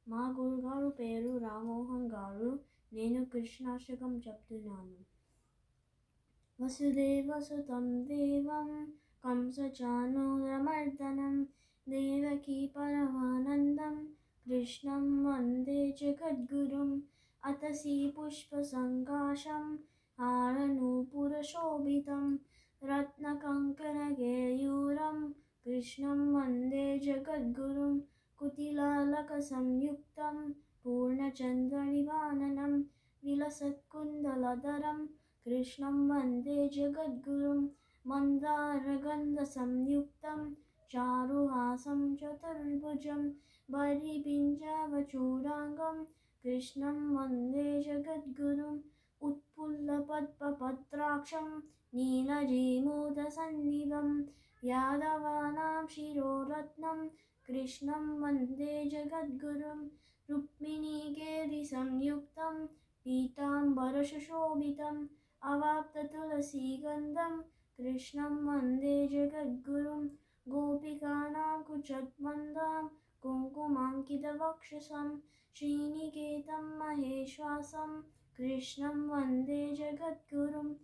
మా గురుగారు పేరు రామ్మోహన్ గారు. నేను కృష్ణాష్టకం చెప్తున్నాను. వసుదేవసుతం దేవం కంసచానూరమర్దనం దేవకీ పరమానందం కృష్ణం వందే జగద్గురుం. అతసీ పుష్పసంకాశం हारनूपुरशोभितं रत्नकङ्कणकेयूरं कृष्णं वन्दे जगद्गुरुं. कुटिलालकसंयुक्तं पूर्णचन्द्रनिभाननं विलसत्कुण्डलधरं कृष्णं वन्दे जगद्गुरुं. मन्दारगन्धसंयुक्तं चारुहासं चतुर्भुजं बलिपिञ्जवचूडाङ्गं कृष्णं वन्दे जगद्गुरुम्. उत्पुल्लपद्मपत्राक्षं नीलजीमूतसन्निभं यादवानां शिरोरत्नं कृष्णं वन्दे जगद्गुरुं. रुक्मिणीकेलिसंयुक्तं पीताम्बरसुशोभितम् अवाप्ततुलसीगन्धं कृष्णं वन्दे जगद्गुरुं. गोपिकानां कुचद्वन्द्वां कुङ्कुमाङ्कितवक्षसं श्रीनिकेतं महेश्वासं कृष्णं वन्दे जगद्गुरुं.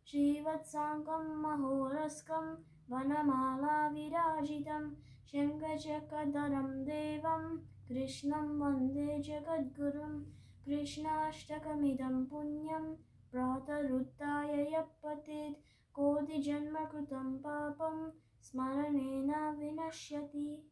श्रीवत्साङ्गं महोरस्कं वनमालाविराजितं शङ्खचक्रधरं देवं कृष्णं वन्दे जगद्गुरुं. कृष्णाष्टकमिदं पुण्यं प्रातरुत्थाय यः पठेत् कोटिजन्मकृतं पापं स्मरणेन विनश्यति.